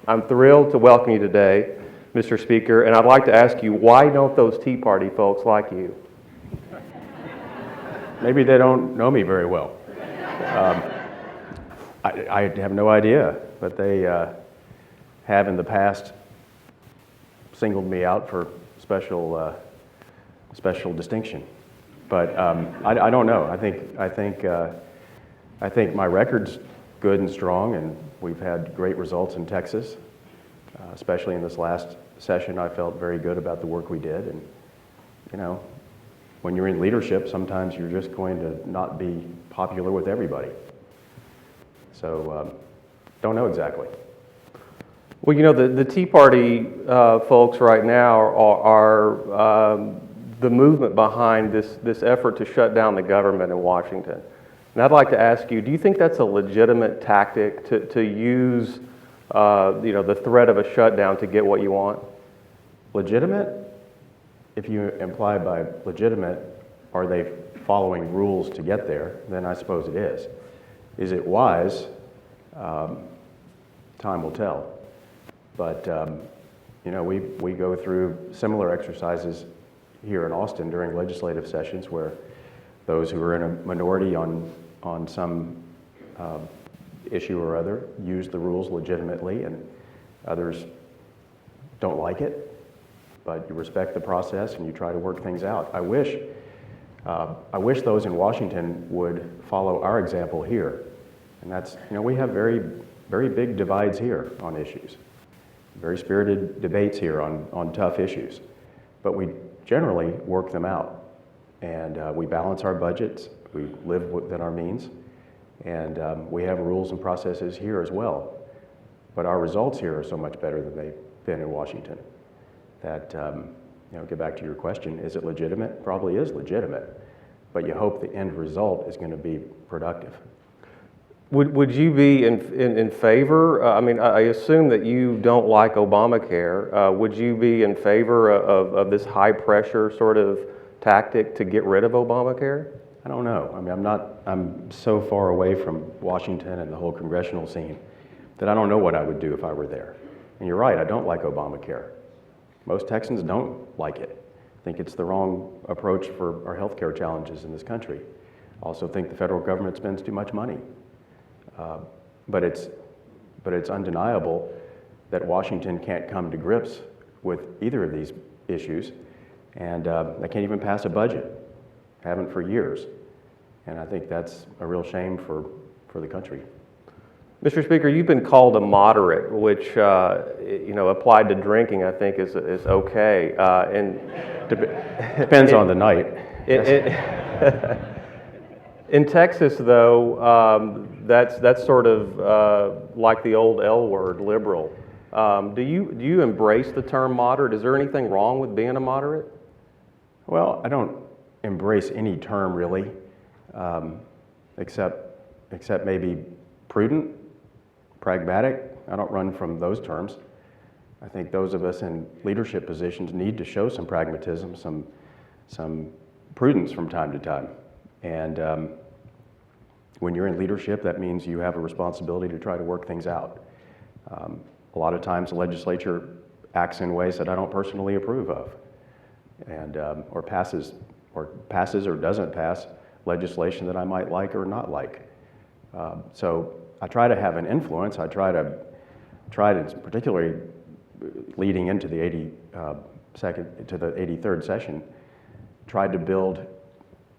I'm thrilled to welcome you today, Mr. Speaker, and I'd like to ask you, why don't those Tea Party folks like you? Maybe they don't know me very well. I have no idea, but they have in the past singled me out for special distinction. But I don't know. I think my record's good and strong, and we've had great results in Texas. Especially in this last session, I felt very good about the work we did. And you know, when you're in leadership, sometimes you're just going to not be popular with everybody. So, don't know exactly. Well, you know, the Tea Party folks right now are the movement behind this effort to shut down the government in Washington. And I'd like to ask you, do you think that's a legitimate tactic to use the threat of a shutdown to get what you want? Legitimate? If you imply by legitimate, are they following rules to get there, then I suppose it is. Is it wise? Time will tell. But we go through similar exercises here in Austin during legislative sessions where those who are in a minority on some issue or other use the rules legitimately, and others don't like it, but you respect the process and you try to work things out. I wish those in Washington would follow our example here, and that's, we have very, very big divides here on issues, very spirited debates here on tough issues, but we generally work them out, and we balance our budgets, we live within our means, and we have rules and processes here as well. But our results here are so much better than they've been in Washington that, get back to your question, is it legitimate? Probably is legitimate, but you hope the end result is going to be productive. Would you be in favor? I assume that you don't like Obamacare. Would you be in favor of this high pressure sort of tactic to get rid of Obamacare? I don't know. I'm so far away from Washington and the whole congressional scene that I don't know what I would do if I were there. And you're right, I don't like Obamacare. Most Texans don't like it. I think it's the wrong approach for our healthcare challenges in this country. I also think the federal government spends too much money. But it's undeniable that Washington can't come to grips with either of these issues, and they can't even pass a budget. Haven't for years. And I think that's a real shame for the country. Mr. Speaker, you've been called a moderate, which applied to drinking, I think is okay. Depends on the night. In Texas, though, that's sort of like the old L word, liberal. Do you embrace the term moderate? Is there anything wrong with being a moderate? Well, I don't embrace any term really, except maybe prudent, pragmatic. I don't run from those terms. I think those of us in leadership positions need to show some pragmatism, some prudence from time to time. And when you're in leadership, that means you have a responsibility to try to work things out. A lot of times the legislature acts in ways that I don't personally approve of, and or passes or doesn't pass legislation that I might like or not like. So I try to have an influence. I try to, particularly leading into the 83rd session, tried to build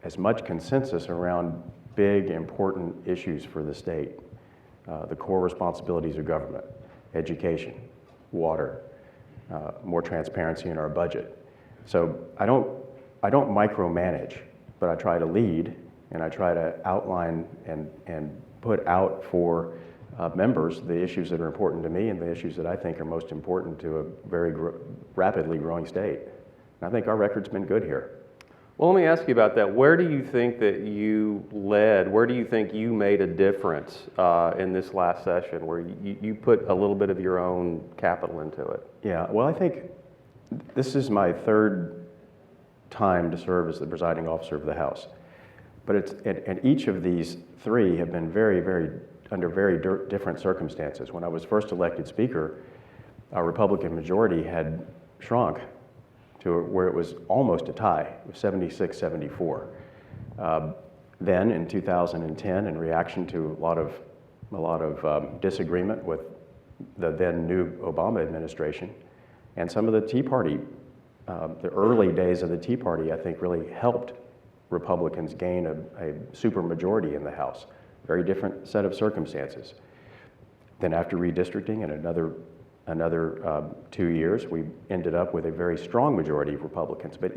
as much consensus around big, important issues for the state, the core responsibilities of government, education, water, more transparency in our budget. So I don't micromanage, but I try to lead, and I try to outline and put out for members the issues that are important to me and the issues that I think are most important to a very rapidly growing state. And I think our record's been good here. Well, let me ask you about that. Where do you think that you led? Where do you think you made a difference in this last session where you put a little bit of your own capital into it? Yeah, well, I think this is my third time to serve as the presiding officer of the House. But and each of these three have been very, very, under very different circumstances. When I was first elected Speaker, our Republican majority had shrunk to where it was almost a tie, it was 76-74. Then in 2010, in reaction to a lot of disagreement with the then new Obama administration, and some of the Tea Party, the early days of the Tea Party, I think really helped Republicans gain a supermajority in the House. Very different set of circumstances. Then after redistricting and another 2 years, we ended up with a very strong majority of Republicans, but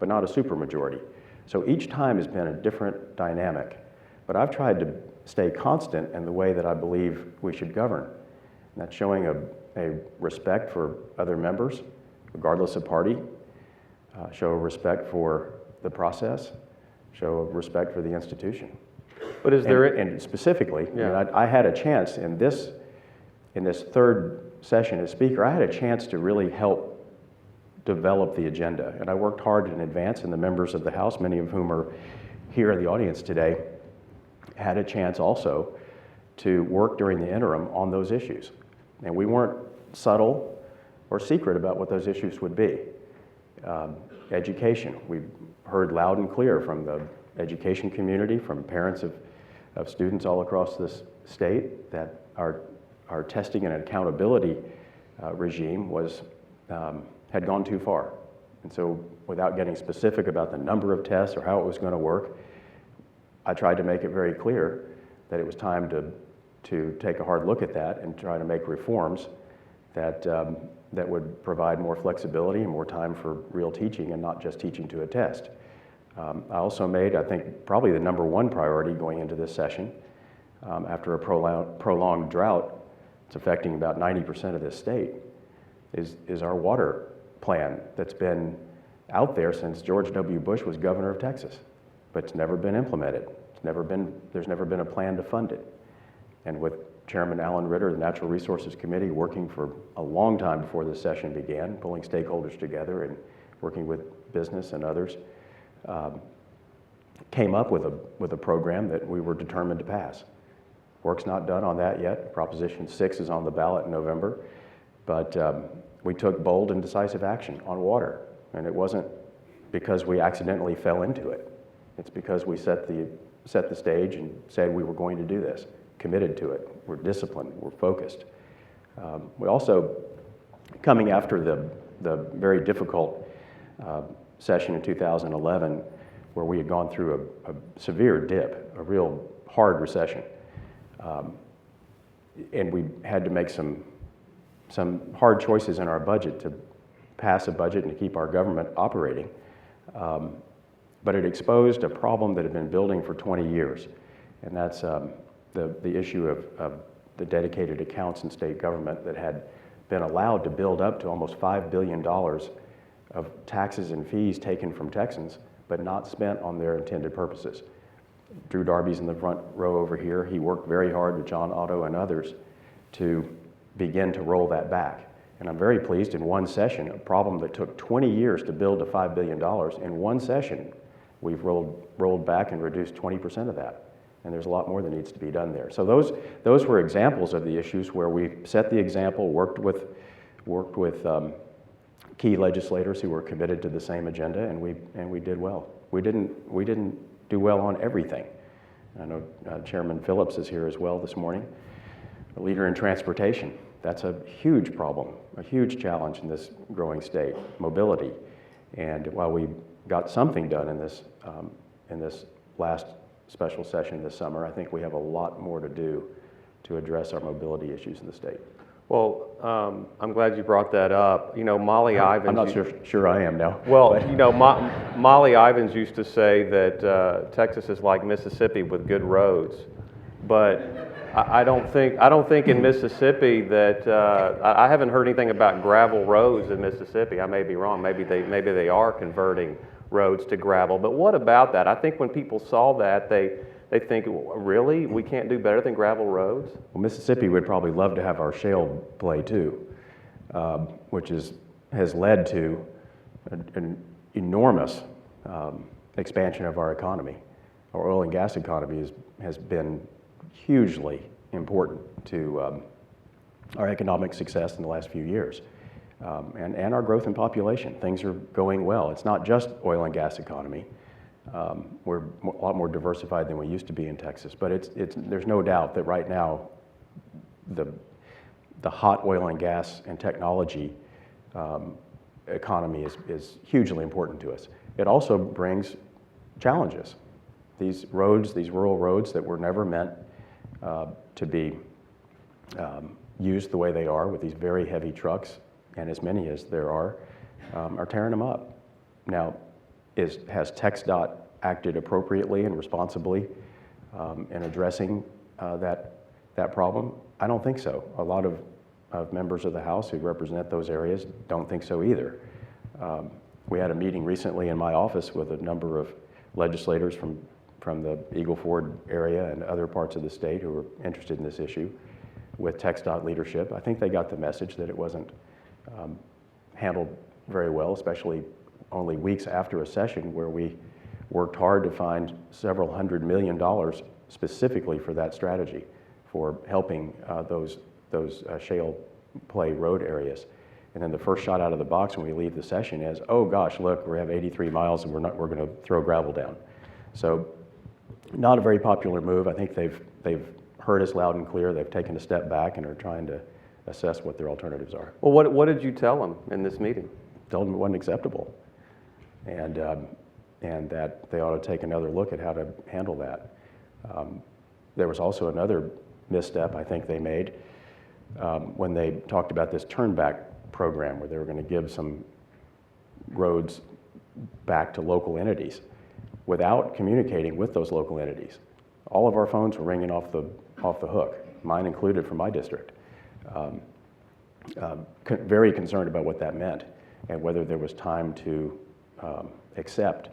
not a supermajority. So each time has been a different dynamic. But I've tried to stay constant in the way that I believe we should govern. And that's showing a respect for other members, regardless of party, show respect for the process, show respect for the institution. But is there... And specifically, yeah. I mean, I had a chance in this third session as Speaker, I had a chance to really help develop the agenda. And I worked hard in advance, and the members of the House, many of whom are here in the audience today, had a chance also to work during the interim on those issues. And we weren't subtle or secret about what those issues would be. Education, we heard loud and clear from the education community, from parents of students all across this state, that our testing and accountability regime had gone too far. And so without getting specific about the number of tests or how it was going to work, I tried to make it very clear that it was time to take a hard look at that and try to make reforms that would provide more flexibility and more time for real teaching and not just teaching to a test. I also made, I think, probably the number one priority going into this session, after a prolonged drought, it's affecting about 90% of this state, is our water plan that's been out there since George W. Bush was governor of Texas, but it's never been implemented. There's never been a plan to fund it. And with Chairman Alan Ritter, the Natural Resources Committee, working for a long time before this session began, pulling stakeholders together and working with business and others, came up with a program that we were determined to pass. Work's not done on that yet. Proposition 6 is on the ballot in November, but we took bold and decisive action on water, and it wasn't because we accidentally fell into it. It's because we set the stage and said we were going to do this, committed to it. We're disciplined, we're focused. We also, coming after the very difficult session in 2011, where we had gone through a severe dip, a real hard recession, and we had to make some hard choices in our budget to pass a budget and to keep our government operating. But it exposed a problem that had been building for 20 years, and that's the issue of the dedicated accounts in state government that had been allowed to build up to almost $5 billion of taxes and fees taken from Texans, but not spent on their intended purposes. Drew Darby's in the front row over here. He worked very hard with John Otto and others to begin to roll that back. And I'm very pleased in one session, a problem that took 20 years to build to $5 billion, in one session, we've rolled back and reduced 20% of that. And there's a lot more that needs to be done there. So those were examples of the issues where we set the example, worked with key legislators who were committed to the same agenda, and we did well. We didn't do well on everything. I know Chairman Phillips is here as well this morning, a leader in transportation. That's a huge problem, a huge challenge in this growing state, mobility. And while we got something done in this last special session this summer, I think we have a lot more to do to address our mobility issues in the state. Well, I'm glad you brought that up. You know, Molly Ivins... I'm not sure I am now. Well, you know, Molly Ivins used to say that Texas is like Mississippi with good roads, but I don't think in Mississippi that I haven't heard anything about gravel roads in Mississippi. I may be wrong. Maybe they are converting roads to gravel. But what about that? I think when people saw that, they think, really, we can't do better than gravel roads? Well, Mississippi would probably love to have our shale play too, which has led to an enormous expansion of our economy. Our oil and gas economy has been hugely important to our economic success in the last few years, and our growth in population. Things are going well. It's not just oil and gas economy. We're a lot more diversified than we used to be in Texas, but there's no doubt that right now the hot oil and gas and technology economy is hugely important to us. It also brings challenges. These roads, these rural roads that were never meant to be used the way they are, with these very heavy trucks, and as many as there are tearing them up. Now, has TxDOT acted appropriately and responsibly in addressing that problem? I don't think so. A lot of members of the House who represent those areas don't think so either. We had a meeting recently in my office with a number of legislators from the Eagle Ford area and other parts of the state who were interested in this issue with TxDOT leadership. I think they got the message that it wasn't handled very well, especially only weeks after a session where we worked hard to find several $100 million specifically for that strategy, for helping those shale play road areas. And then the first shot out of the box when we leave the session is, oh gosh, look, we have 83 miles and we're going to throw gravel down. So not a very popular move. I think they've heard us loud and clear. They've taken a step back and are trying to assess what their alternatives are. Well, what did you tell them in this meeting? Told them it wasn't acceptable, and that they ought to take another look at how to handle that. There was also another misstep I think they made when they talked about this turnback program where they were going to give some roads back to local entities without communicating with those local entities. All of our phones were ringing off the hook, mine included from my district. Very concerned about what that meant and whether there was time to accept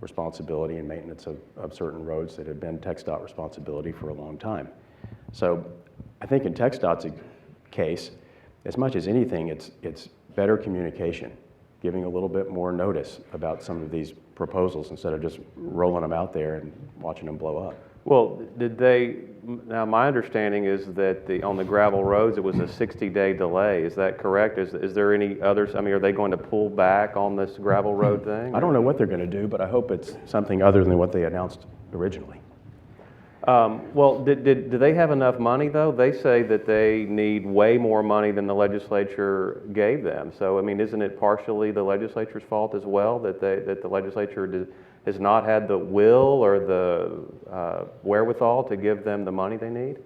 responsibility and maintenance of certain roads that had been TxDOT responsibility for a long time. So I think in TxDOT's case, as much as anything, it's better communication, giving a little bit more notice about some of these proposals instead of just rolling them out there and watching them blow up. Well, now my understanding is that on the gravel roads, it was a 60-day delay. Is that correct? Is there any others? I mean, are they going to pull back on this gravel road thing? I don't know what they're going to do, but I hope it's something other than what they announced originally. Well, do they have enough money, though? They say that they need way more money than the legislature gave them. So, I mean, isn't it partially the legislature's fault as well that the legislature has not had the will or the wherewithal to give them the money they need?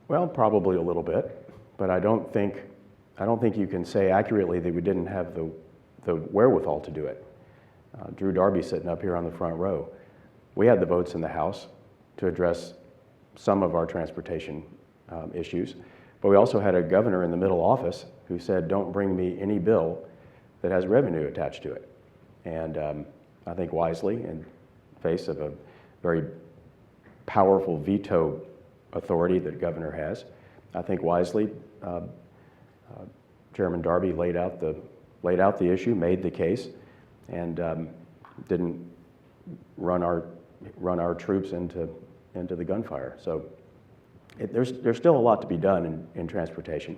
Well, probably a little bit, but I don't think you can say accurately that we didn't have the wherewithal to do it. Drew Darby sitting up here on the front row. We had the votes in the House to address some of our transportation issues, but we also had a governor in the middle office who said, don't bring me any bill that has revenue attached to it. And I think wisely, in face of a very powerful veto authority that governor has, I think wisely, Chairman Darby laid out the issue, made the case, and didn't run our troops into the gunfire. So there's still a lot to be done in transportation,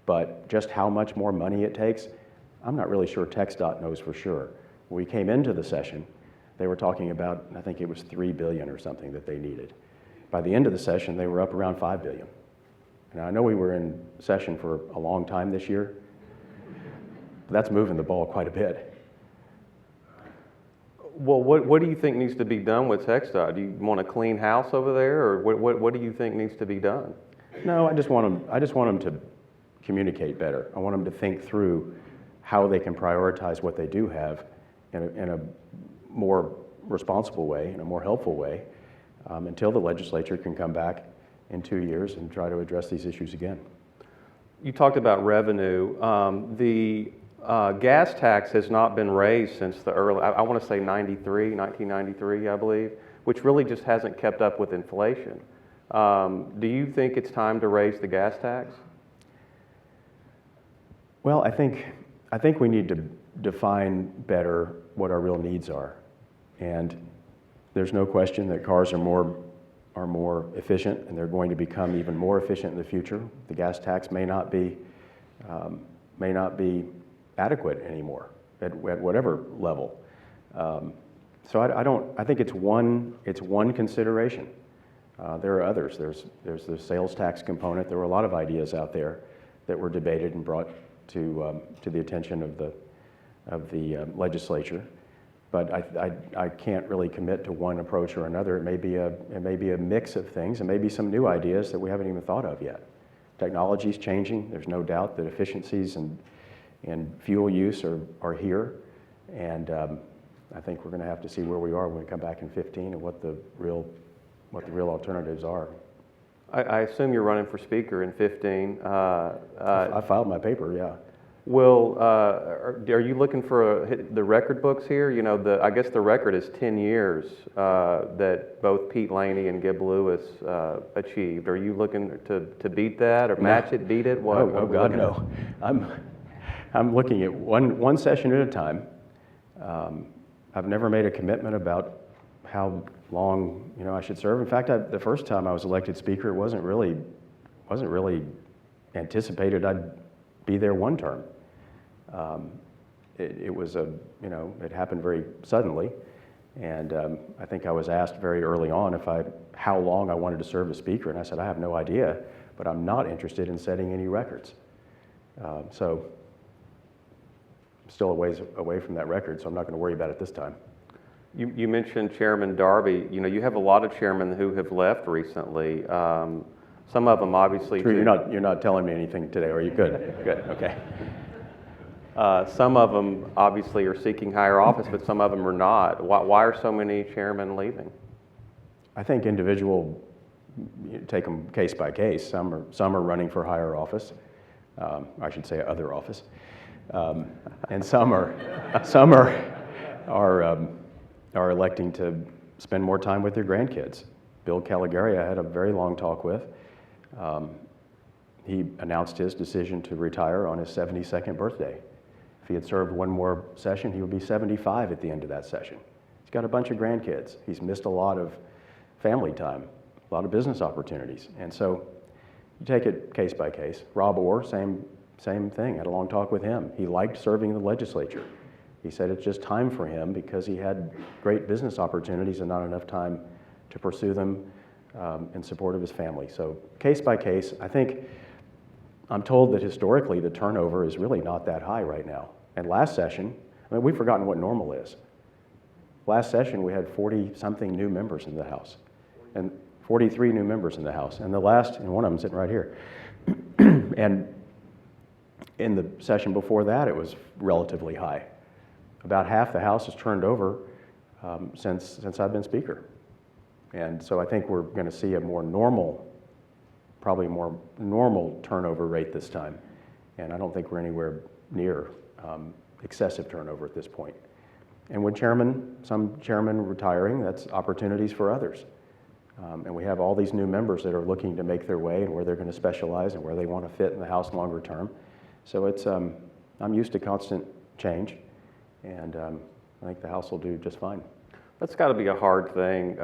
but just how much more money it takes, I'm not really sure TxDOT knows for sure. When we came into the session, they were talking about, I think it was $3 billion or something that they needed. By the end of the session, they were up around $5 billion. Now, I know we were in session for a long time this year, but that's moving the ball quite a bit. Well, what do you think needs to be done with TxDOT? Do you want a clean house over there, or what do you think needs to be done? No, I just want them to communicate better. I want them to think through how they can prioritize what they do have in a more responsible way, in a more helpful way, until the legislature can come back in 2 years and try to address these issues again. You talked about revenue. The gas tax has not been raised since the early, I want to say 1993, I believe, which really just hasn't kept up with inflation. Do you think it's time to raise the gas tax? Well, I think we need to define better what our real needs are. And there's no question that cars are are more efficient, and they're going to become even more efficient in the future. The gas tax may not be adequate anymore at whatever level. So I think it's one consideration. There are others. There's the sales tax component. There were a lot of ideas out there that were debated and brought to the attention of the legislature. But I can't really commit to one approach or another. It may be a mix of things. It may be some new ideas that we haven't even thought of yet. Technology's changing. There's no doubt that efficiencies and fuel use are here, and I think we're going to have to see where we are when we come back in 15 and what the real alternatives are. I assume you're running for speaker in 15. I filed my paper, yeah. Are you looking for the record books here? You know, I guess the record is 10 years that both Pete Laney and Gib Lewis achieved. Are you looking to beat that or match it, beat it? What, oh God, no. I'm looking at one session at a time. I've never made a commitment about how long I should serve. In fact, the first time I was elected speaker, it wasn't really anticipated I'd be there one term. It was it happened very suddenly, and I think I was asked very early on how long I wanted to serve as speaker, and I said I have no idea, but I'm not interested in setting any records. So I'm still a ways away from that record, so I'm not going to worry about it this time. You mentioned Chairman Darby. You know, you have a lot of chairmen who have left recently. Some of them obviously. True, you're not telling me anything today, are you? Good, okay. Some of them obviously are seeking higher office, but some of them are not. Why are so many chairmen leaving? I think take them case by case. Some are running for higher office. I should say other office, and some are electing to spend more time with their grandkids. Bill Caligari, I had a very long talk with. He announced his decision to retire on his 72nd birthday. If he had served one more session, he would be 75 at the end of that session. He's got a bunch of grandkids. He's missed a lot of family time, a lot of business opportunities. And so you take it case by case. Rob Orr, same thing. Had a long talk with him. He liked serving the legislature. He said it's just time for him because he had great business opportunities and not enough time to pursue them in support of his family. So case by case, I'm told that historically the turnover is really not that high right now. And last session, we've forgotten what normal is. Last session we had 40-something new members in the House, and 43 new members in the House. And one of them sitting right here. And in the session before that, it was relatively high. About half the House has turned over since I've been speaker. And so I think we're going to see probably more normal turnover rate this time. And I don't think we're anywhere near excessive turnover at this point. And with some chairmen retiring, that's opportunities for others. And we have all these new members that are looking to make their way and where they're going to specialize and where they want to fit in the House longer term. So I'm used to constant change, and I think the House will do just fine. That's got to be a hard thing,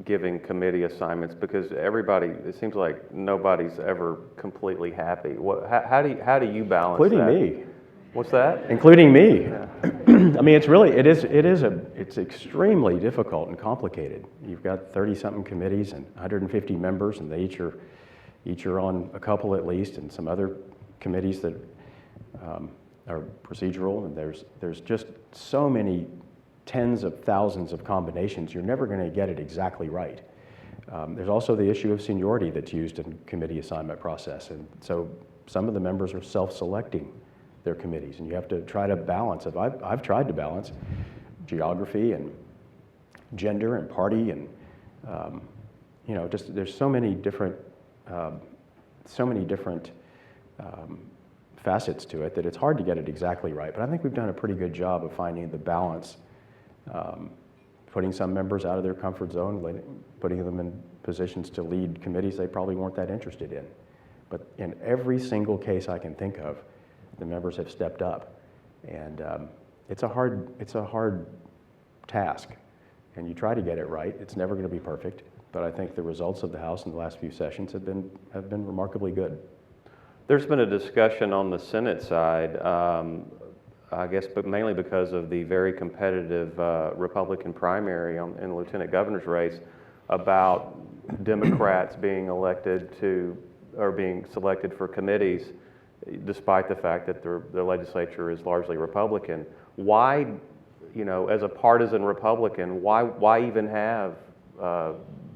giving committee assignments, because it seems like nobody's ever completely happy. How do you balance Including that? me. What's that? Including me. Yeah. I mean, it's extremely difficult and complicated. You've got 30-something committees and 150 members, and they each are on a couple at least, and some other committees that are procedural, and there's just so many tens of thousands of combinations. You're never going to get it exactly right. There's also the issue of seniority that's used in committee assignment process, and so some of the members are self-selecting their committees, and you have to try to balance it. I've tried to balance geography and gender and party, and just there's so many different facets to it that it's hard to get it exactly right. But I think we've done a pretty good job of finding the balance, putting some members out of their comfort zone, putting them in positions to lead committees they probably weren't that interested in. But in every single case I can think of, the members have stepped up, and it's a hard task, and you try to get it right. It's never going to be perfect, but I think the results of the House in the last few sessions have been remarkably good. There's been a discussion on the Senate side, I guess, but mainly because of the very competitive Republican primary in the lieutenant governor's race, about Democrats being elected to, or being selected for committees, despite the fact that the legislature is largely Republican. Why, as a partisan Republican, why even have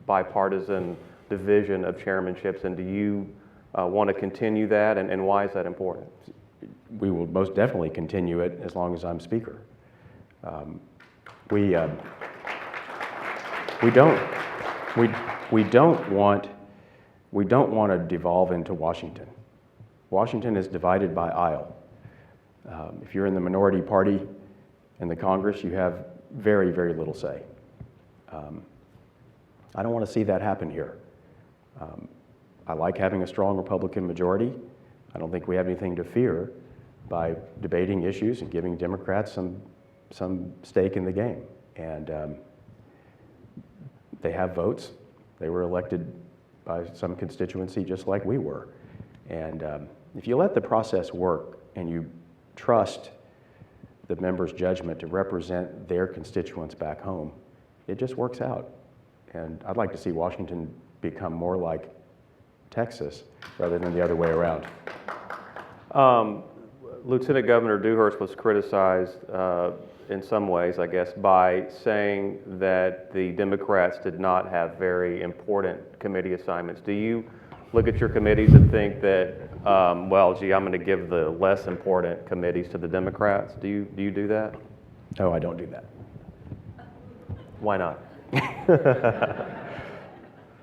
bipartisan division of chairmanships, and do you want to continue that, and why is that important? We will most definitely continue it as long as I'm Speaker. We don't want to devolve into Washington. Washington is divided by aisle. If you're in the minority party in the Congress, you have very, very little say. I don't want to see that happen here. I like having a strong Republican majority. I don't think we have anything to fear by debating issues and giving Democrats some stake in the game. And they have votes. They were elected by some constituency just like we were. And if you let the process work and you trust the members' judgment to represent their constituents back home, it just works out. And I'd like to see Washington become more like Texas rather than the other way around. Lieutenant Governor Dewhurst was criticized in some ways, I guess, by saying that the Democrats did not have very important committee assignments. Do you look at your committees and think that, well, gee, I'm going to give the less important committees to the Democrats? Do you do that? No, I don't do that. Why not?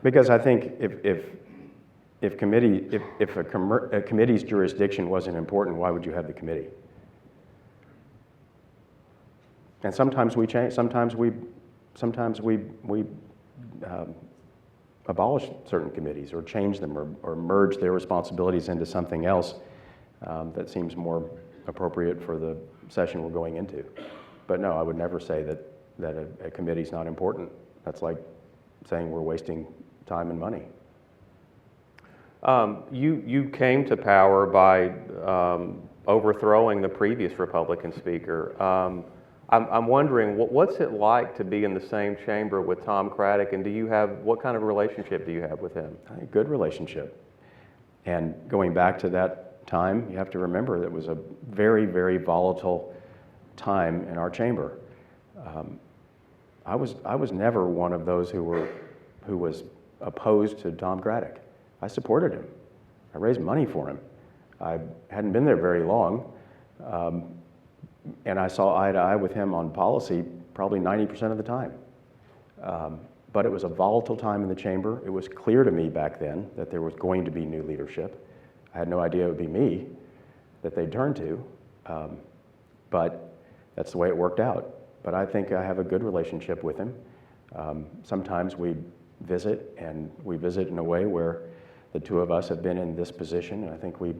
Because I think if a committee's jurisdiction wasn't important, why would you have the committee? And sometimes we change. Sometimes we abolish certain committees, or change them, or merge their responsibilities into something else that seems more appropriate for the session we're going into. But no, I would never say that a committee's not important. That's like saying we're wasting time and money. You came to power by overthrowing the previous Republican Speaker. I'm wondering, what's it like to be in the same chamber with Tom Craddick, and what kind of relationship do you have with him? A good relationship. And going back to that time, you have to remember that it was a very, very volatile time in our chamber. I was never one of those who was opposed to Tom Craddick. I supported him. I raised money for him. I hadn't been there very long, and I saw eye to eye with him on policy probably 90% of the time. But it was a volatile time in the chamber. It was clear to me back then that there was going to be new leadership. I had no idea it would be me that they'd turn to, but that's the way it worked out. But I think I have a good relationship with him. Sometimes we visit, and we visit in a way where the two of us have been in this position, and I think we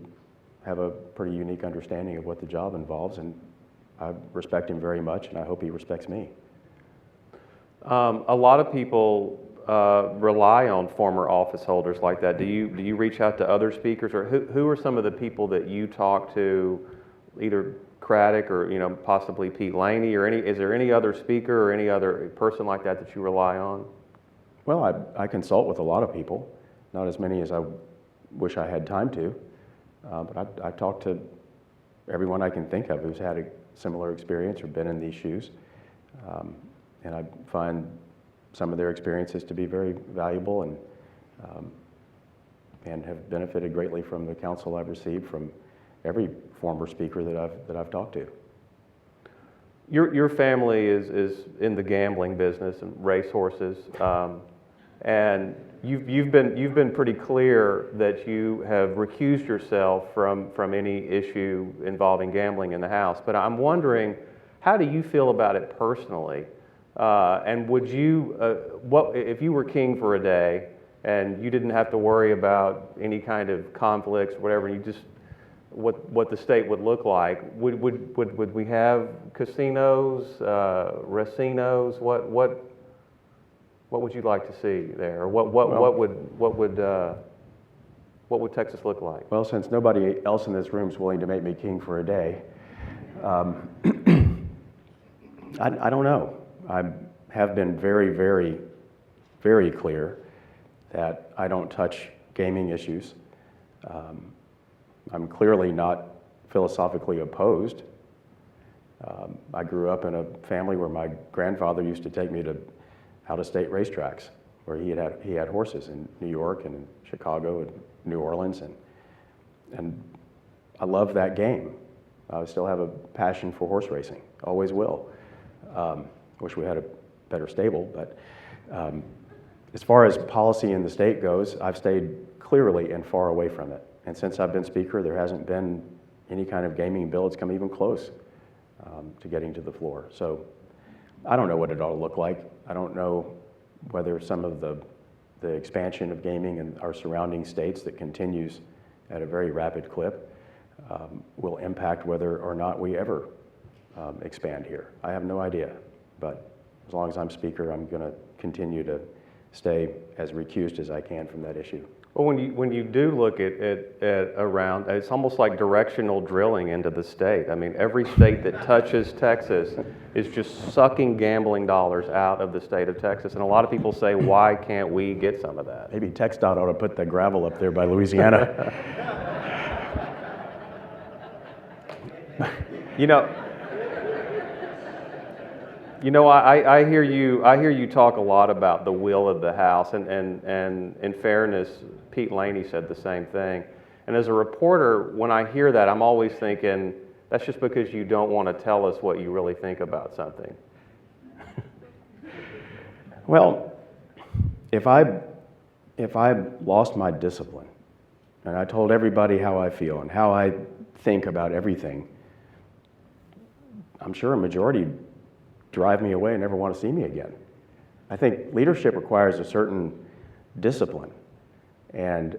have a pretty unique understanding of what the job involves, and I respect him very much, and I hope he respects me. A lot of people rely on former office holders like that. Do you reach out to other speakers, or who are some of the people that you talk to, either Craddick or possibly Pete Laney, or is there any other speaker or any other person like that you rely on? Well, I consult with a lot of people, not as many as I wish I had time to, but I talk to everyone I can think of who's had a similar experience or been in these shoes, and I find some of their experiences to be very valuable, and have benefited greatly from the counsel I've received from every former speaker that I've talked to. Your family is in the gambling business and racehorses, and you've been pretty clear that you have recused yourself from any issue involving gambling in the house. But I'm wondering, how do you feel about it personally? And would you, if you were king for a day and you didn't have to worry about any kind of conflicts or whatever, you just what the state would look like? Would we have casinos, racinos? What would you like to see there? Or what would Texas look like? Well, since nobody else in this room is willing to make me king for a day, I don't know. I have been very, very, very clear that I don't touch gaming issues. I'm clearly not philosophically opposed. I grew up in a family where my grandfather used to take me to out-of-state racetracks where he had horses in New York and in Chicago and New Orleans, and I love that game. I still have a passion for horse racing, always will. Wish we had a better stable, but as far as policy in the state goes, I've stayed clearly and far away from it. And since I've been Speaker, there hasn't been any kind of gaming bill that's come even close to getting to the floor. So I don't know what it ought to look like. I don't know whether some of the expansion of gaming in our surrounding states that continues at a very rapid clip will impact whether or not we ever expand here. I have no idea, but as long as I'm Speaker, I'm going to continue to stay as recused as I can from that issue. Well, when you do look at around, it's almost like directional drilling into the state. I mean, every state that touches Texas is just sucking gambling dollars out of the state of Texas. And a lot of people say, why can't we get some of that? Maybe TxDOT ought to put the gravel up there by Louisiana. I hear you talk a lot about the will of the House, and in fairness, Pete Laney said the same thing. And as a reporter, when I hear that, I'm always thinking, that's just because you don't want to tell us what you really think about something. Well, if I lost my discipline and I told everybody how I feel and how I think about everything, I'm sure a majority drive me away and never want to see me again. I think leadership requires a certain discipline, and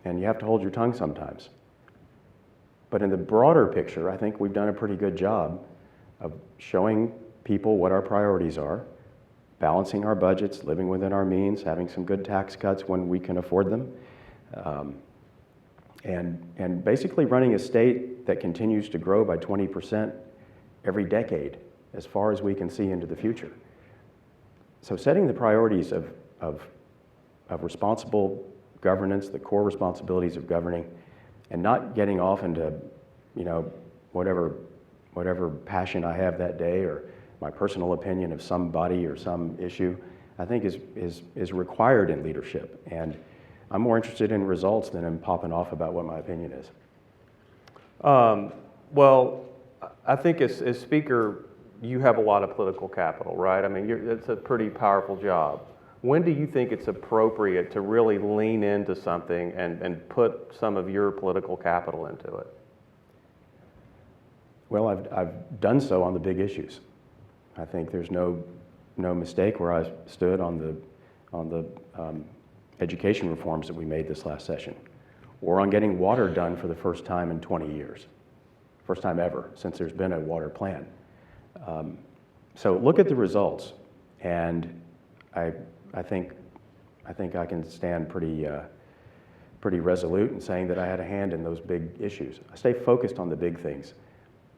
you have to hold your tongue sometimes. But in the broader picture, I think we've done a pretty good job of showing people what our priorities are, balancing our budgets, living within our means, having some good tax cuts when we can afford them, and basically running a state that continues to grow by 20% every decade, as far as we can see into the future. So setting the priorities of responsible governance, the core responsibilities of governing, and not getting off into, whatever passion I have that day or my personal opinion of somebody or some issue, I think is required in leadership. And I'm more interested in results than in popping off about what my opinion is. Well, I think as Speaker, you have a lot of political capital, right? I mean, it's a pretty powerful job. When do you think it's appropriate to really lean into something and put some of your political capital into it? Well, I've done so on the big issues. I think there's no mistake where I stood on the education reforms that we made this last session, or on getting water done for the first time in 20 years. First time ever since there's been a water plan. So look at the results, and I think I can stand pretty resolute in saying that I had a hand in those big issues. I stay focused on the big things.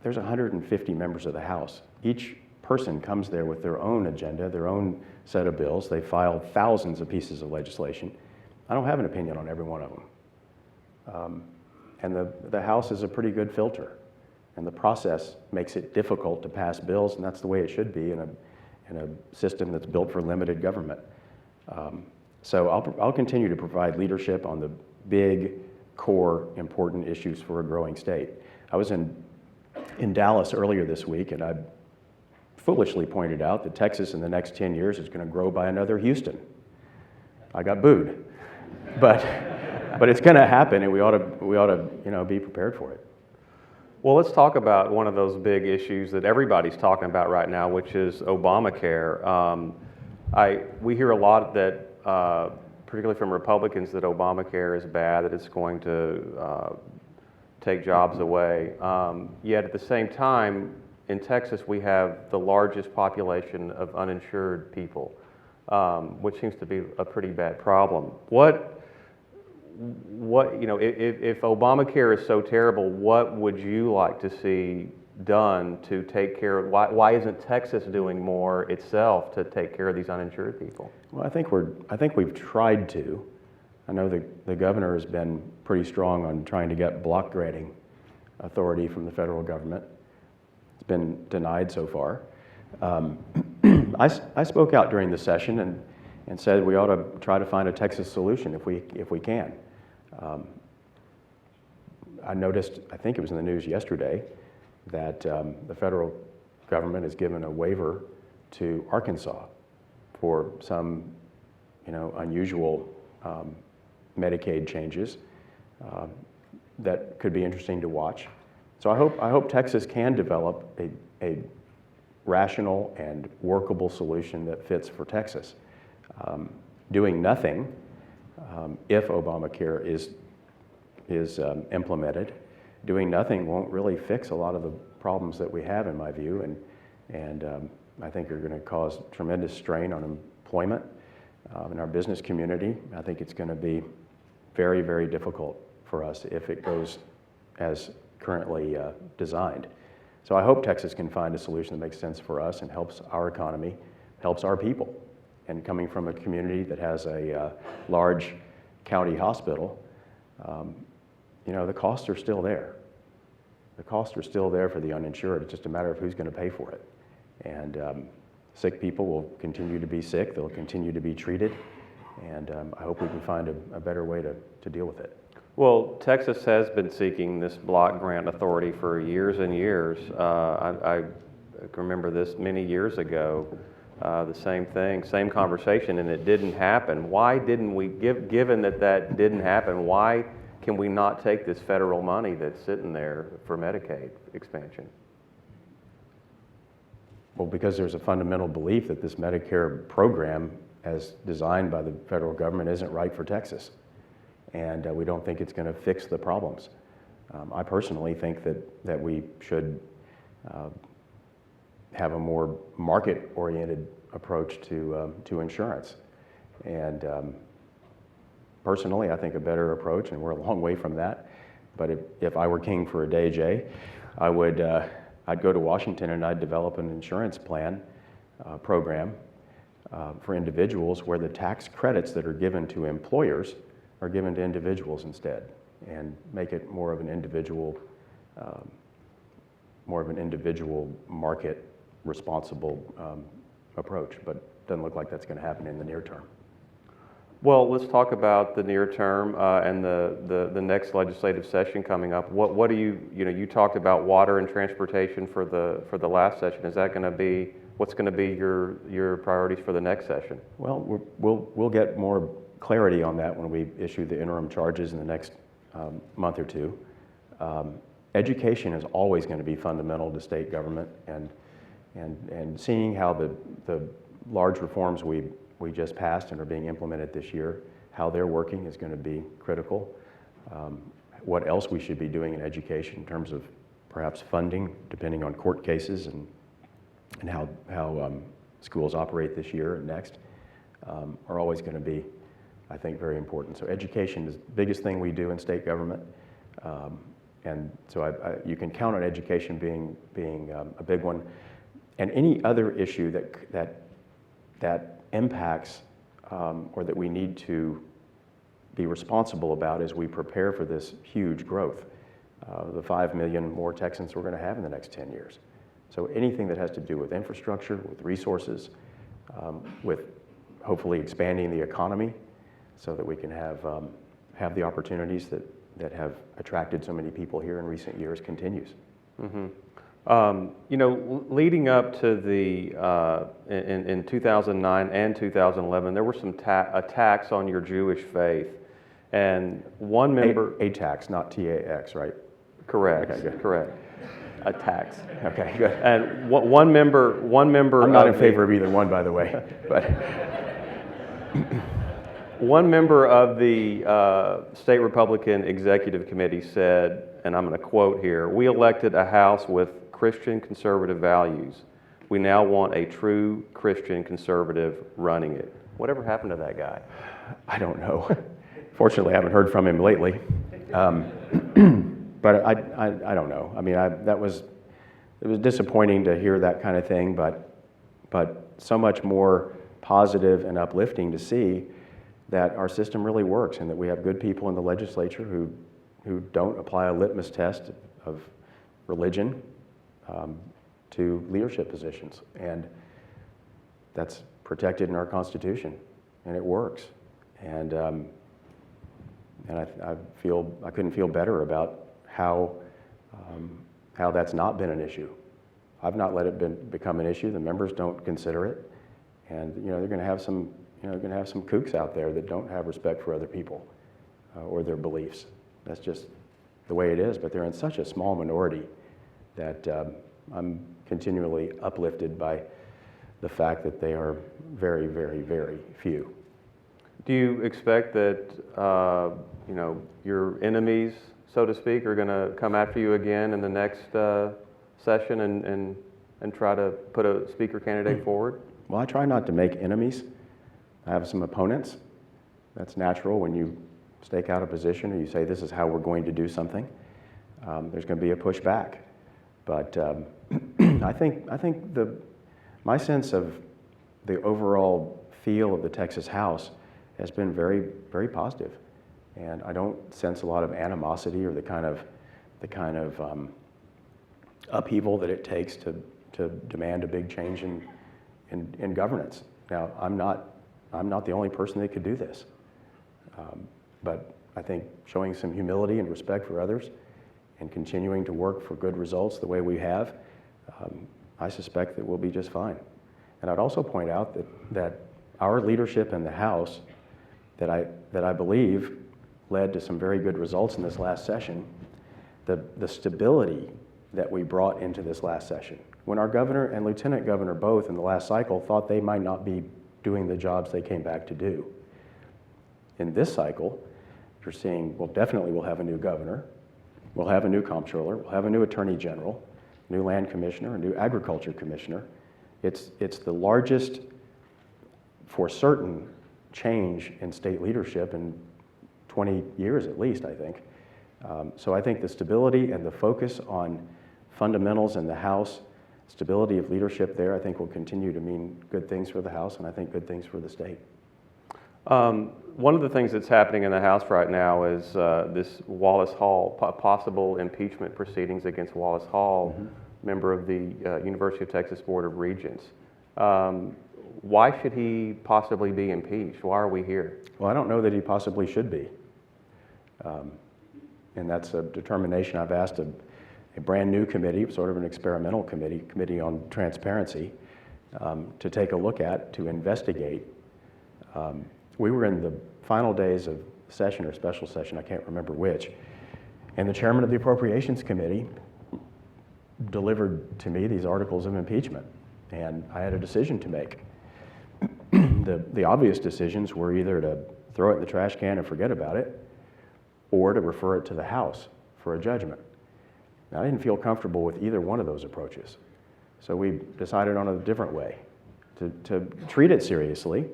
There's 150 members of the House. Each person comes there with their own agenda, their own set of bills. They file thousands of pieces of legislation. I don't have an opinion on every one of them. And the House is a pretty good filter. And the process makes it difficult to pass bills, and that's the way it should be in a system that's built for limited government. So I'll continue to provide leadership on the big, core, important issues for a growing state. I was in Dallas earlier this week, and I foolishly pointed out that Texas in the next 10 years is going to grow by another Houston. I got booed, but it's going to happen, and we ought to be prepared for it. Well, let's talk about one of those big issues that everybody's talking about right now, which is Obamacare. We hear a lot that, particularly from Republicans, that Obamacare is bad, that it's going to take jobs away. Yet at the same time, in Texas, we have the largest population of uninsured people. which seems to be a pretty bad problem. What if Obamacare is so terrible, what would you like to see done to take care of, why isn't Texas doing more itself to take care of these uninsured people? Well, I think we've tried to. I know the governor has been pretty strong on trying to get block granting authority from the federal government. It's been denied so far. I spoke out during the session and said we ought to try to find a Texas solution if we can. I noticed, I think it was in the news yesterday, that the federal government has given a waiver to Arkansas for some, unusual Medicaid changes that could be interesting to watch. So I hope Texas can develop a rational and workable solution that fits for Texas. Doing nothing, if Obamacare is implemented, doing nothing won't really fix a lot of the problems that we have, in my view, and I think are going to cause tremendous strain on employment in our business community. I think it's going to be very, very difficult for us if it goes as currently designed. So I hope Texas can find a solution that makes sense for us and helps our economy, helps our people. And coming from a community that has a large county hospital, the costs are still there. The costs are still there for the uninsured. It's just a matter of who's going to pay for it. And sick people will continue to be sick. They'll continue to be treated. And I hope we can find a better way to deal with it. Well, Texas has been seeking this block grant authority for years and years. I remember this many years ago, the same thing, same conversation, and it didn't happen. Why didn't we, given that didn't happen, why can we not take this federal money that's sitting there for Medicaid expansion? Well, because there's a fundamental belief that this Medicare program, as designed by the federal government, isn't right for Texas. And we don't think it's going to fix the problems. I personally think that we should have a more market-oriented approach to insurance. And personally, I think a better approach, and we're a long way from that, but if I were king for a day, Jay, I'd go to Washington and I'd develop an insurance plan program for individuals where the tax credits that are given to employers are given to individuals instead, and make it more of an individual market responsible approach. But it doesn't look like that's going to happen in the near term. Well, let's talk about the near term and the next legislative session coming up. What do you talked about water and transportation for the last session. Is that going to be, what's going to be your priorities for the next session? Well, we'll get more clarity on that when we issue the interim charges in the next month or two. Education is always going to be fundamental to state government, and seeing how the large reforms we just passed and are being implemented this year, how they're working is going to be critical. What else we should be doing in education in terms of perhaps funding, depending on court cases and how schools operate this year and next, are always going to be, I think, very important. So education is the biggest thing we do in state government. And so you can count on education being a big one. And any other issue that impacts or that we need to be responsible about as we prepare for this huge growth, the 5 million more Texans we're going to have in the next 10 years. So anything that has to do with infrastructure, with resources, with hopefully expanding the economy so that we can have the opportunities that have attracted so many people here in recent years continues. Mm-hmm. Leading up to the, in 2009 and 2011, there were some attacks on your Jewish faith. And one member... A-tax, not T-A-X, right? Correct, Okay, good. correct. Attacks. Okay, good. And one member... I'm not in favor of either one, by the way. But one member of the State Republican Executive Committee said, and I'm going to quote here, "We elected a House with Christian conservative values. We now want a true Christian conservative running it. Whatever happened to that guy? I don't know. Fortunately, I haven't heard from him lately. But I don't know. I mean, it was disappointing to hear that kind of thing, but so much more positive and uplifting to see that our system really works and that we have good people in the legislature who don't apply a litmus test of religion to leadership positions. And that's protected in our Constitution, and it works. And I couldn't feel better about how that's not been an issue. I've not let it become an issue. The members don't consider it, and they're going to have some kooks out there that don't have respect for other people or their beliefs. That's just the way it is. But they're in such a small minority that I'm continually uplifted by the fact that they are very, very, very few. Do you expect that your enemies, so to speak, are going to come after you again in the next session and try to put a speaker candidate forward? Well, I try not to make enemies. I have some opponents. That's natural when you stake out a position and you say this is how we're going to do something. There's going to be a pushback, but I think my sense of the overall feel of the Texas House has been very, very positive, and I don't sense a lot of animosity or the kind of upheaval that it takes to demand a big change in governance. Now, I'm not the only person that could do this, but I think showing some humility and respect for others and continuing to work for good results the way we have, I suspect that we'll be just fine. And I'd also point out that our leadership in the House that I believe led to some very good results in this last session, the stability that we brought into this last session. When our governor and lieutenant governor both in the last cycle thought they might not be doing the jobs they came back to do. In this cycle, you're seeing, well, definitely we'll have a new governor, we'll have a new comptroller, we'll have a new attorney general, new land commissioner, a new agriculture commissioner. It's the largest, for certain, change in state leadership in 20 years at least, I think. So I think the stability and the focus on fundamentals in the House, stability of leadership there, I think will continue to mean good things for the House and I think good things for the state. One of the things that's happening in the House right now is this Wallace Hall, possible impeachment proceedings against Wallace Hall, member of the University of Texas Board of Regents. Why should he possibly be impeached? Why are we here? Well, I don't know that he possibly should be. And that's a determination I've asked a brand new committee, sort of an experimental committee on transparency, to take a look at, to investigate. We were in the final days of session or special session, I can't remember which, and the chairman of the Appropriations Committee delivered to me these articles of impeachment, and I had a decision to make. The obvious decisions were either to throw it in the trash can and forget about it, or to refer it to the House for a judgment. Now, I didn't feel comfortable with either one of those approaches, so we decided on a different way, to treat it seriously,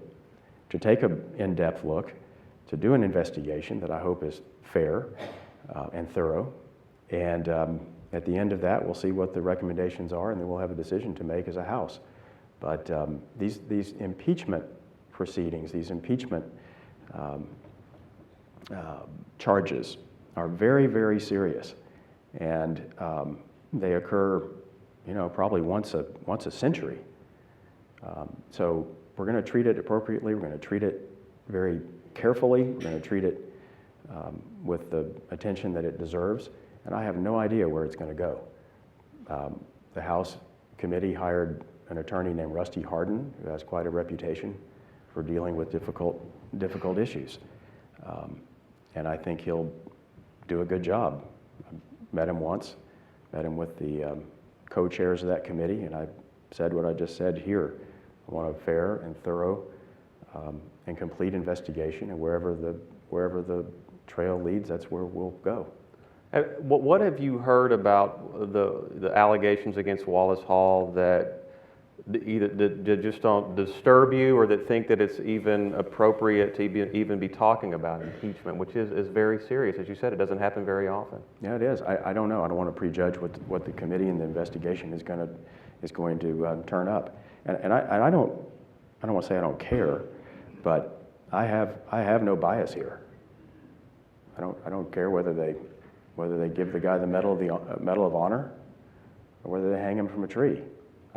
to take an in-depth look, to do an investigation that I hope is fair and thorough, and at the end of that, we'll see what the recommendations are, and then we'll have a decision to make as a House. But these impeachment proceedings, these impeachment charges are very, very serious, and they occur, probably once a century. So we're going to treat it appropriately. We're going to treat it very carefully. We're going to treat it with the attention that it deserves. And I have no idea where it's going to go. The House committee hired an attorney named Rusty Hardin, who has quite a reputation for dealing with difficult issues. And I think he'll do a good job. I met him once, met him with the co-chairs of that committee, and I said what I just said here. I want a fair and thorough and complete investigation, and wherever the trail leads, that's where we'll go. What have you heard about the allegations against Wallace Hall that either that just don't disturb you, or that think that it's even appropriate to even be talking about impeachment, which is very serious. As you said, it doesn't happen very often. Yeah, it is. I don't know. I don't want to prejudge what the committee and the investigation is going to turn up. And I don't want to say I don't care, but I have no bias here. I don't care whether they give the guy the Medal of Honor, or whether they hang him from a tree.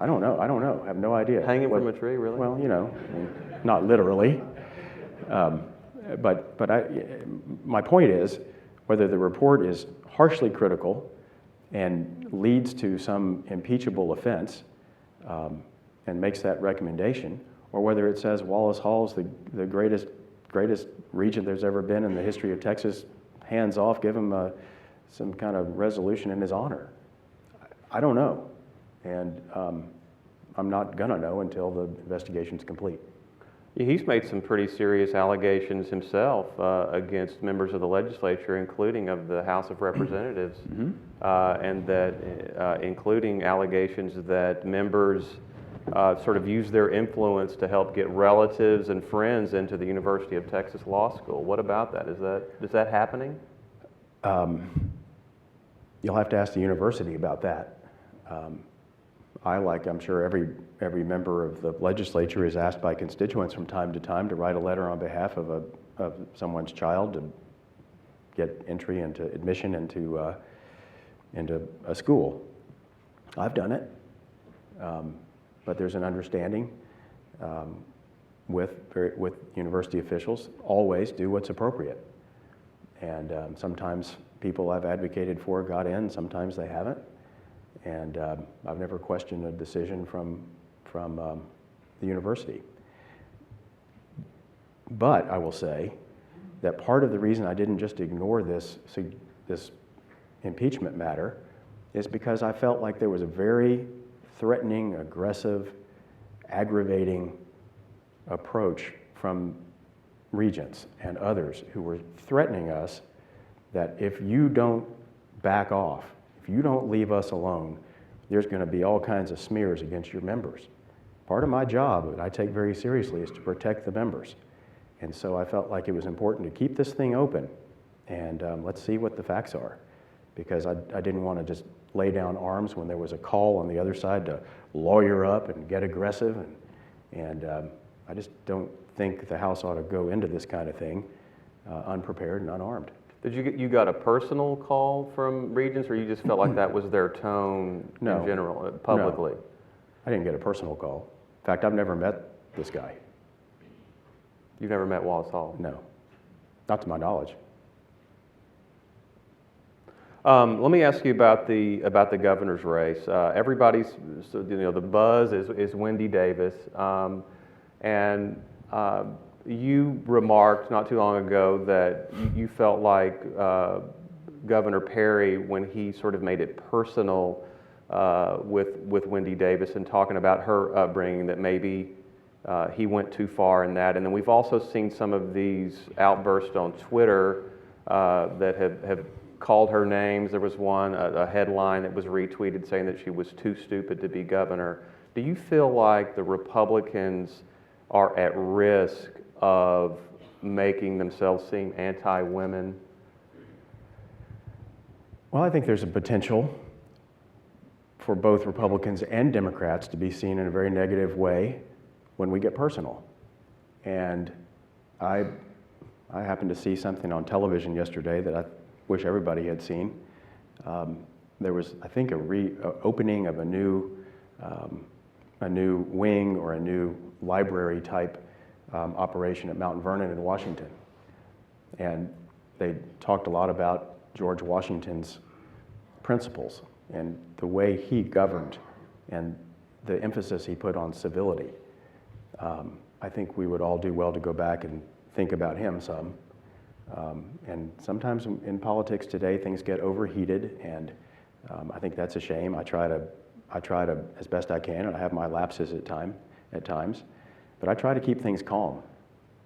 I don't know. I have no idea. Hang him from a tree, really? Well, I mean, not literally. But my point is, whether the report is harshly critical and leads to some impeachable offense and makes that recommendation, or whether it says Wallace Hall's the greatest regent there's ever been in the history of Texas, hands off, give him some kind of resolution in his honor. I don't know, and I'm not gonna know until the investigation's complete. He's made some pretty serious allegations himself against members of the legislature, including of the House of Representatives, and that including allegations that members sort of use their influence to help get relatives and friends into the University of Texas Law School. What about that? Is that happening? You'll have to ask the university about that. I'm sure every member of the legislature is asked by constituents from time to time to write a letter on behalf of someone's child to get entry into admission into a school. I've done it, but there's an understanding with university officials, always do what's appropriate. And sometimes people I've advocated for got in, sometimes they haven't. And I've never questioned a decision from the university. But I will say that part of the reason I didn't just ignore this impeachment matter is because I felt like there was a very threatening, aggressive, aggravating approach from regents and others who were threatening us that if you don't back off, if you don't leave us alone, there's going to be all kinds of smears against your members. Part of my job, that I take very seriously, is to protect the members. And so I felt like it was important to keep this thing open and let's see what the facts are. Because I didn't want to just lay down arms when there was a call on the other side to lawyer up and get aggressive. And I just don't think the House ought to go into this kind of thing unprepared and unarmed. Did you got a personal call from regents, or you just felt like that was their tone in general, publicly? No, I didn't get a personal call. In fact, I've never met this guy. You've never met Wallace Hall? No, not to my knowledge. Let me ask you about the governor's race. Everybody's, the buzz is Wendy Davis, and you remarked not too long ago that you felt like Governor Perry, when he sort of made it personal with Wendy Davis and talking about her upbringing, that maybe he went too far in that. And then we've also seen some of these outbursts on Twitter that have called her names. There was one, a headline that was retweeted saying that she was too stupid to be governor. Do you feel like the Republicans are at risk of making themselves seem anti-women? Well, I think there's a potential for both Republicans and Democrats to be seen in a very negative way when we get personal. And I happened to see something on television yesterday that I wish everybody had seen. There was, I think, opening of a new wing or a new library type operation at Mount Vernon in Washington. And they talked a lot about George Washington's principles and the way he governed and the emphasis he put on civility. I think we would all do well to go back and think about him some. And sometimes in politics today, things get overheated, and I think that's a shame. I try to, as best I can, and I have my lapses at times, but I try to keep things calm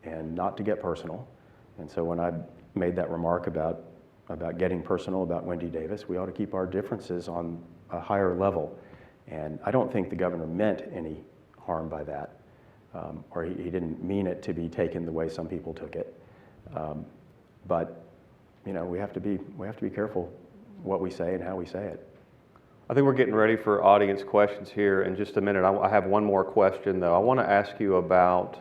and not to get personal. And so when I made that remark about getting personal about Wendy Davis, we ought to keep our differences on a higher level. And I don't think the governor meant harmed by that, or he didn't mean it to be taken the way some people took it. But we have to be careful what we say and how we say it. I think we're getting ready for audience questions here in just a minute. I have one more question, though. I want to ask you about,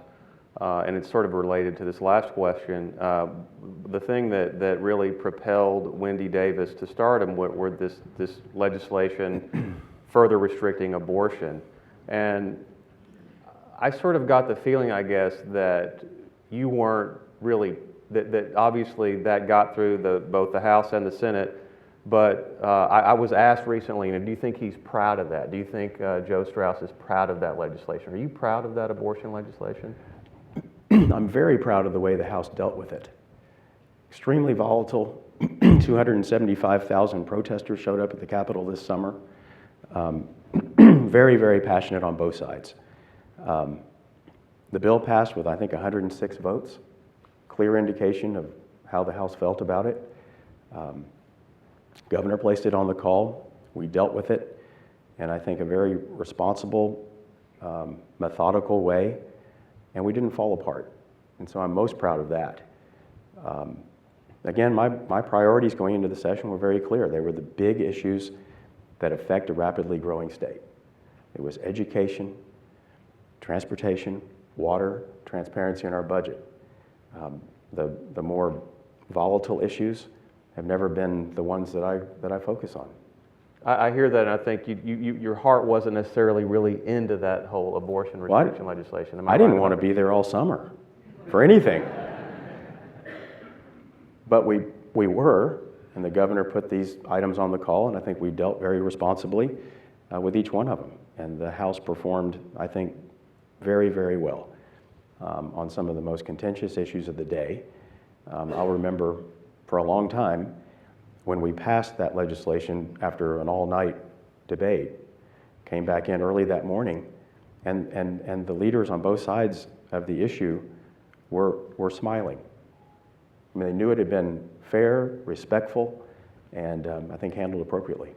and it's sort of related to this last question, the thing that really propelled Wendy Davis to stardom were this legislation further restricting abortion. And I sort of got the feeling, I guess, that you weren't really, that obviously that got through both the House and the Senate. But I was asked recently, do you think he's proud of that? Do you think Joe Straus is proud of that legislation? Are you proud of that abortion legislation? I'm very proud of the way the House dealt with it. Extremely volatile. 275,000 protesters showed up at the Capitol this summer. Very, very passionate on both sides. The bill passed with, I think, 106 votes. Clear indication of how the House felt about it. Governor placed it on the call. We dealt with it, and I think a very responsible, methodical way, and we didn't fall apart. And so I'm most proud of that. Again, my priorities going into the session were very clear. They were the big issues that affect a rapidly growing state. It was education, transportation, water, transparency in our budget. The more volatile issues have never been the ones that I focus on. I hear that, and I think your heart wasn't necessarily really into that whole abortion restriction legislation. I didn't want to be there all summer for anything. But we were, and the governor put these items on the call, and I think we dealt very responsibly with each one of them. And the House performed, I think, very, very well on some of the most contentious issues of the day. I'll remember for a long time when we passed that legislation after an all-night debate, came back in early that morning, and the leaders on both sides of the issue were smiling. I mean, they knew it had been fair, respectful, and I think handled appropriately.